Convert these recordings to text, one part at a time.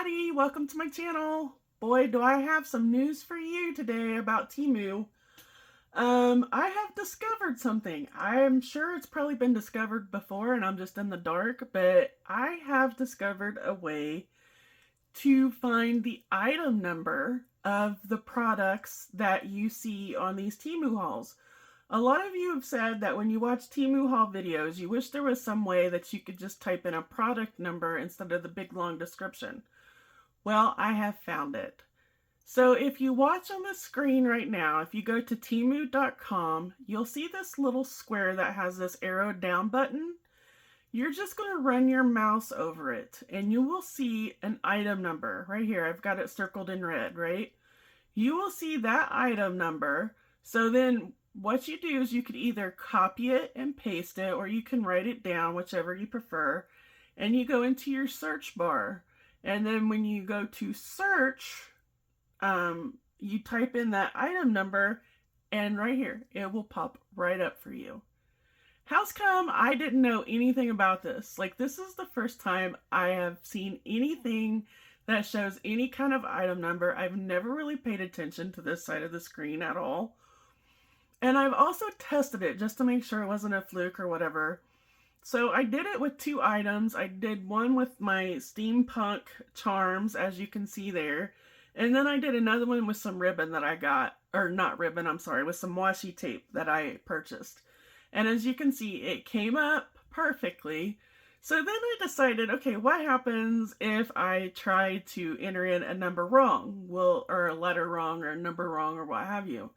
everybody, welcome to my channel. Boy, do I have some news for you today about Temu. I have discovered something. I'm sure it's probably been discovered before and I'm just in the dark, but I have discovered a way to find the item number of the products that you see on these Temu hauls. A lot of you have said that when you watch Temu Haul videos, you wish there was some way that you could just type in a product number instead of the big long description. Well, I have found it. So if you watch on the screen right now, if you go to temu.com, you'll see this little square that has this arrow down button. You're just going to run your mouse over it and you will see an item number right here. I've got it circled in red, right? You will see that item number. So then what you do is you could either copy it and paste it, or you can write it down, whichever you prefer, and you go into your search bar. And then when you go to search, you type in that item number, and right here, it will pop right up for you. How's come I didn't know anything about this? Like, this is the first time I have seen anything that shows any kind of item number. I've never really paid attention to this side of the screen at all. And I've also tested it just to make sure it wasn't a fluke or whatever. So I did it with two items. I did one with my Steampunk Charms, as you can see there. And then I did another one with some ribbon that I got, or not ribbon, I'm sorry, with some washi tape that I purchased. And as you can see, it came up perfectly. So then I decided, okay, what happens if I try to enter in a number wrong? Or a letter wrong, or a number wrong, or what have you.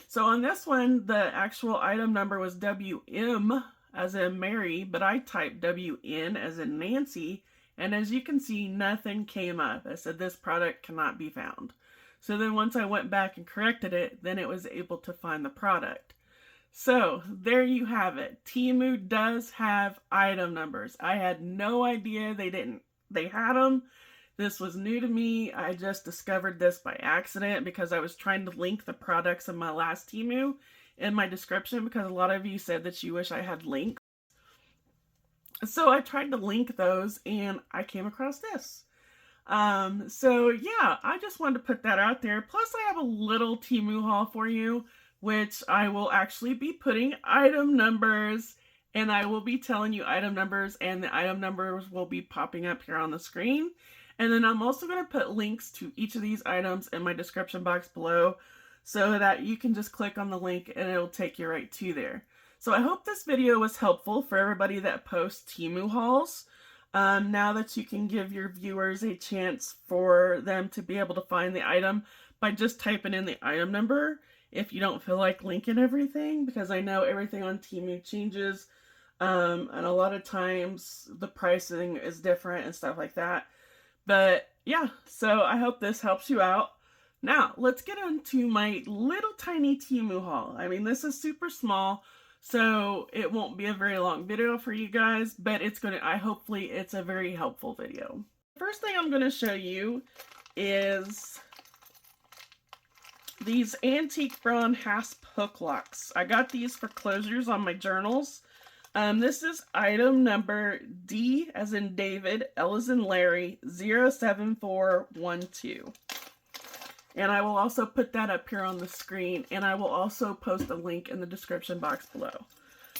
So on this one, the actual item number was WM, as in Mary, but I typed WN as in Nancy, and as you can see, nothing came up. I said this product cannot be found. So then once I went back and corrected it, then it was able to find the product. So there you have it. Temu does have item numbers. I had no idea they had them. This was new to me. I just discovered this by accident because I was trying to link the products in my last Temu in my description, because a lot of you said that you wish I had links. So I tried to link those and I came across this. So yeah, I just wanted to put that out there. Plus I have a little Temu haul for you, which I will actually be putting item numbers, and I will be telling you item numbers, and the item numbers will be popping up here on the screen. And then I'm also going to put links to each of these items in my description box below, so that you can just click on the link and it'll take you right to there. So I hope this video was helpful for everybody that posts Temu hauls. Now that you can give your viewers a chance for them to be able to find the item by just typing in the item number, if you don't feel like linking everything, because I know everything on Temu changes, and a lot of times the pricing is different and stuff like that. But yeah, so I hope this helps you out. Now, let's get into my little tiny Temu haul. I mean, this is super small, so it won't be a very long video for you guys, but hopefully it's a very helpful video. First thing I'm going to show you is these antique bronze hasp hook locks. I got these for closures on my journals. This is item number D as in David, L as in Larry, 07412. And I will also put that up here on the screen, and I will also post a link in the description box below.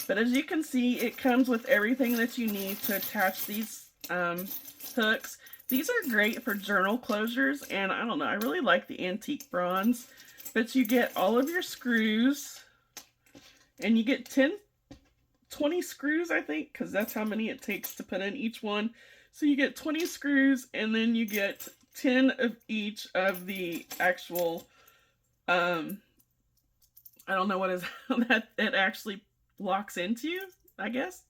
But as you can see, it comes with everything that you need to attach these hooks. These are great for journal closures, and I don't know, I really like the antique bronze. But you get all of your screws, and you get 20 screws, I think, because that's how many it takes to put in each one. So you get 20 screws, and then you get 10 of each of the actual, I don't know what is that it actually locks into, I guess,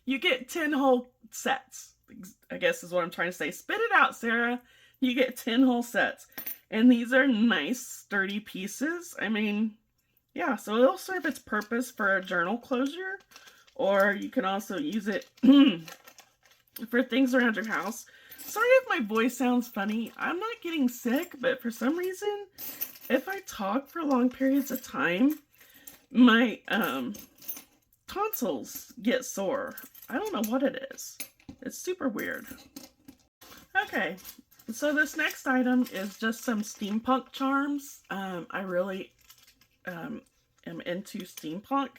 you get 10 whole sets, I guess is what I'm trying to say. Spit it out, Sarah. You get 10 whole sets, and these are nice, sturdy pieces. I mean, yeah, so it'll serve its purpose for a journal closure, or you can also use it for things around your house. Sorry if my voice sounds funny. I'm not getting sick, but for some reason, if I talk for long periods of time, my tonsils get sore. I don't know what it is. It's super weird. Okay, So this next item is just some steampunk charms. I really am into steampunk.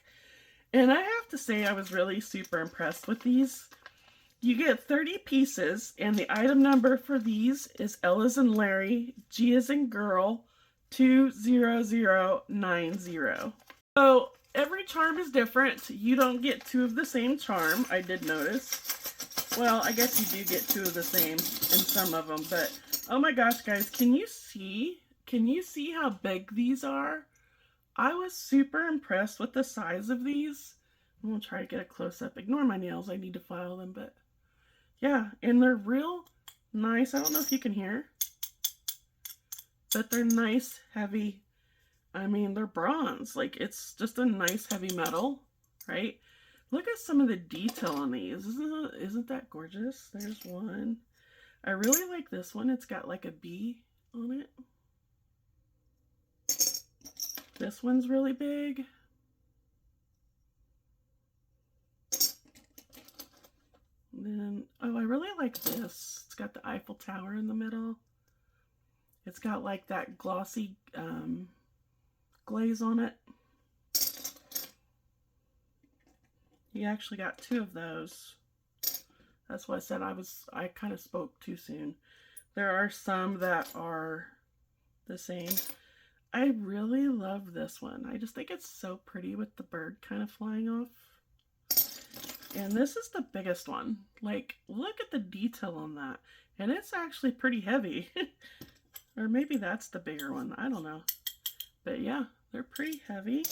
And I have to say I was really super impressed with these. You get 30 pieces, and the item number for these is L as in Larry, G as in girl, 20090. So every charm is different. You don't get two of the same charm, I did notice. Well, I guess you do get two of the same in some of them, but oh my gosh, guys, can you see? Can you see how big these are? I was super impressed with the size of these. I'm gonna try to get a close-up. Ignore my nails, I need to file them, but yeah, and they're real nice. I don't know if you can hear, but they're nice, heavy. I mean, they're bronze. Like, it's just a nice, heavy metal, right? Look at some of the detail on these. Isn't that gorgeous? There's one. I really like this one. It's got like a bee on it. This one's really big. And then, oh, I really like this. It's got the Eiffel Tower in the middle. It's got like that glossy glaze on it. You actually got two of those. That's why I said I kind of spoke too soon. There are some that are the same. I really love this one. I just think it's so pretty with the bird kind of flying off. And this is the biggest one. Like, look at the detail on that. And it's actually pretty heavy. Or maybe that's the bigger one. I don't know. But yeah, they're pretty heavy.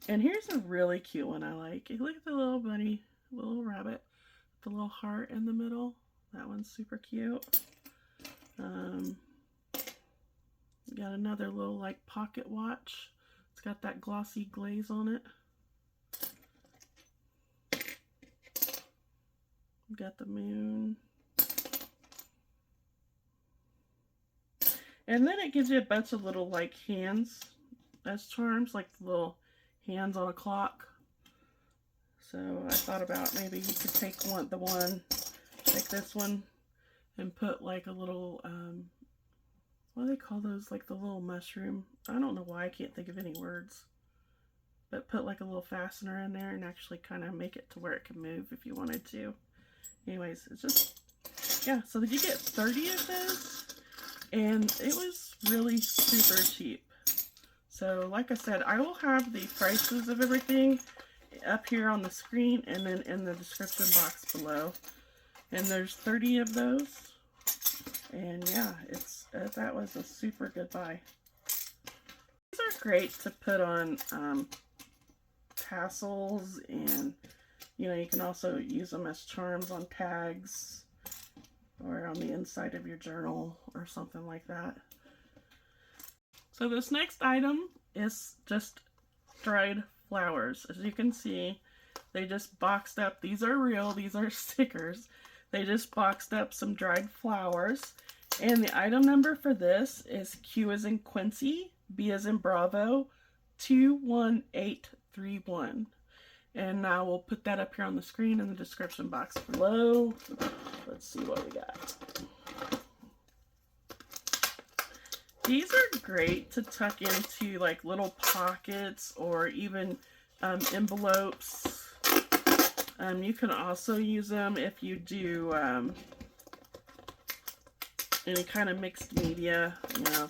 And here's a really cute one I like. Look at the little bunny, little rabbit, the little heart in the middle. That one's super cute. Got another little like pocket watch. It's got that glossy glaze on it. Got the moon. And then it gives you a bunch of little like hands as charms, like the little hands on a clock. So I thought about maybe you could take like this one, and put like a little, what do they call those? Like the little mushroom. I don't know why I can't think of any words. But put like a little fastener in there and actually kind of make it to where it can move if you wanted to. Anyways, it's just, yeah, so you get 30 of those, and it was really super cheap. So like I said, I will have the prices of everything up here on the screen and then in the description box below. And there's 30 of those. And yeah, that was a super good buy. These are great to put on tassels, and you know, you can also use them as charms on tags or on the inside of your journal or something like that. So this next item is just dried flowers. As you can see, they just boxed up. These are real. These are stickers. They just boxed up some dried flowers. And the item number for this is Q as in Quincy, B as in Bravo, 21831. And now we'll put that up here on the screen in the description box below. Let's see what we got. These are great to tuck into like little pockets or even envelopes. You can also use them if you do any kind of mixed media, you know.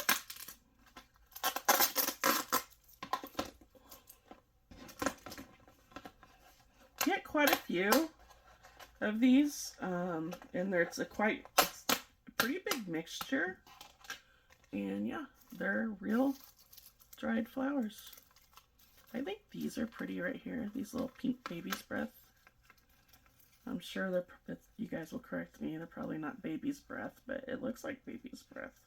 Get quite a few of these, and it's a pretty big mixture. And yeah, they're real dried flowers. I think these are pretty right here. These little pink baby's breath. I'm sure you guys will correct me. They're probably not baby's breath, but it looks like baby's breath.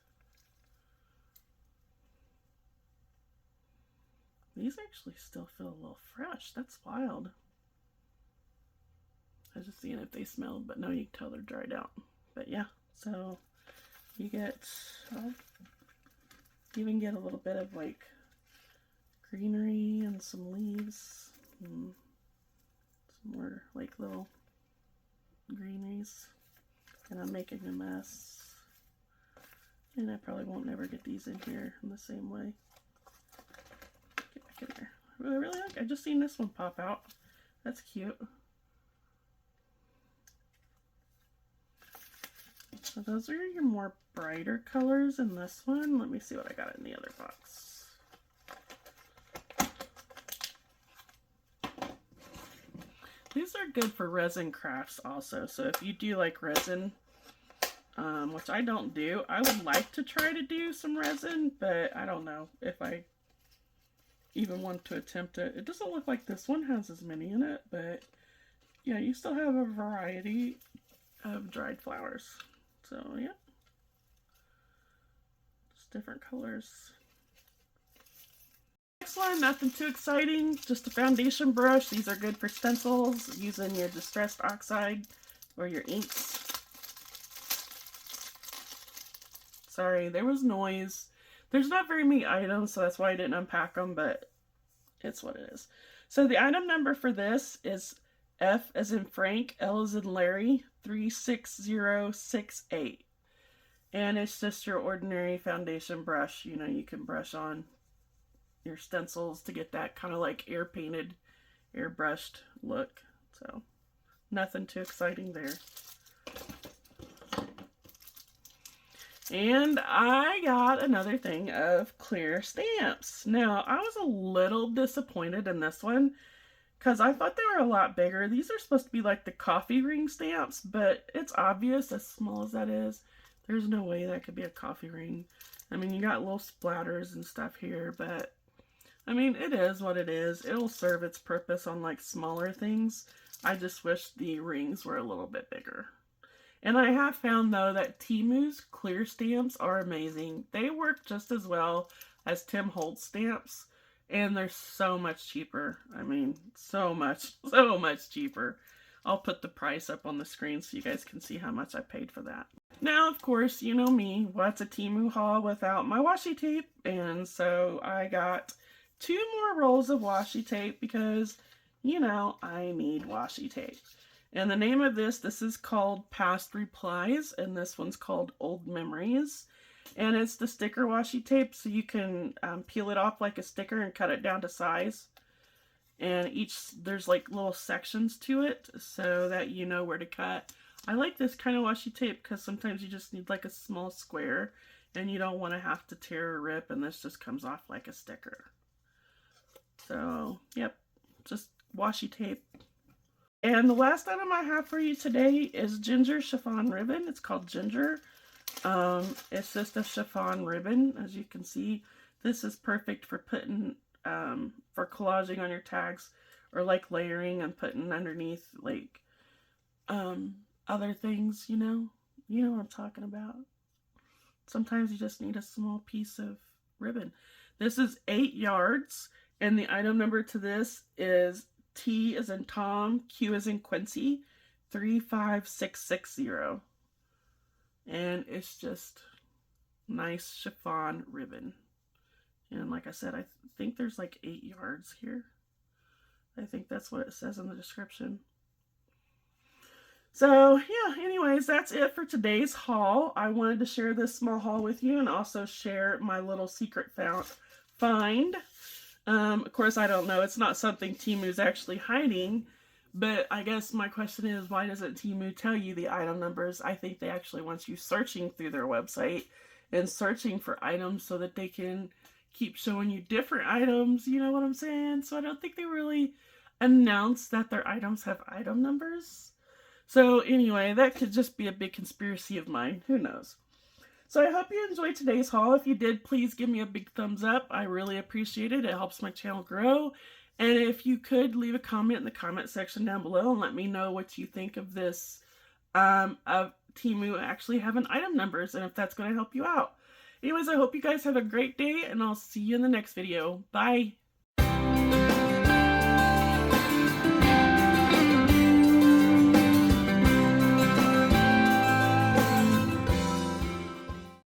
These actually still feel a little fresh. That's wild. I was just seeing if they smelled, but no, you can tell they're dried out. But yeah, so you get, you even get a little bit of like greenery and some leaves and some more like little greeneries. And I'm making a mess. And I probably won't never get these in here in the same way. Get back in there. I really like, I just seen this one pop out. That's cute. So those are your more brighter colors in this one. Let me see what I got in the other box. These are good for resin crafts also. So if you do like resin, which I don't do, I would like to try to do some resin, but I don't know if I even want to attempt it. It doesn't look like this one has as many in it, but yeah, you still have a variety of dried flowers. So yeah, just different colors. Next one, nothing too exciting, just a foundation brush. These are good for stencils, using your distressed oxide or your inks. Sorry, there was noise. There's not very many items, so that's why I didn't unpack them, but it's what it is. So the item number for this is F as in Frank, L as in Larry, 36068. And it's just your ordinary foundation brush. You know, you can brush on your stencils to get that kind of like air painted, airbrushed look. So nothing too exciting there. And I got another thing of clear stamps. Now, I was a little disappointed in this one because I thought they were a lot bigger. These are supposed to be like the coffee ring stamps, but it's obvious, as small as that is, there's no way that could be a coffee ring. I mean, you got little splatters and stuff here, but I mean, it is what it is. It'll serve its purpose on like smaller things. I just wish the rings were a little bit bigger. And I have found, though, that Temu's clear stamps are amazing. They work just as well as Temu Haul stamps, and they're so much cheaper. I mean, so much cheaper. I'll put the price up on the screen so you guys can see how much I paid for that. Now, of course, you know me. What's a Temu haul without my washi tape? And so I got 2 more rolls of washi tape because, you know, I need washi tape. And the name of this is called Past Replies, and this one's called Old Memories. And it's the sticker washi tape, so you can peel it off like a sticker and cut it down to size. And there's like little sections to it, so that you know where to cut. I like this kind of washi tape because sometimes you just need like a small square, and you don't want to have to tear or rip, and this just comes off like a sticker. So, yep, just washi tape. And the last item I have for you today is Ginger Chiffon Ribbon. It's called Ginger. It's just a chiffon ribbon, as you can see. This is perfect for putting, for collaging on your tags, or like layering and putting underneath like, other things, you know? You know what I'm talking about. Sometimes you just need a small piece of ribbon. This is 8 yards, and the item number to this is T as in Tom, Q as in Quincy, 35660. And it's just nice chiffon ribbon. And like I said, I think there's like 8 yards here. I think that's what it says in the description. So yeah, anyways, that's it for today's haul. I wanted to share this small haul with you and also share my little secret find. Of course, I don't know. It's not something Temu's actually hiding, but I guess my question is, why doesn't Temu tell you the item numbers? I think they actually want you searching through their website and searching for items so that they can keep showing you different items, you know what I'm saying? So I don't think they really announce that their items have item numbers. So anyway, that could just be a big conspiracy of mine. Who knows? So I hope you enjoyed today's haul. If you did, please give me a big thumbs up. I really appreciate it. It helps my channel grow. And if you could, leave a comment in the comment section down below and let me know what you think of this, of Temu actually having item numbers, and if that's going to help you out. Anyways, I hope you guys have a great day, and I'll see you in the next video. Bye!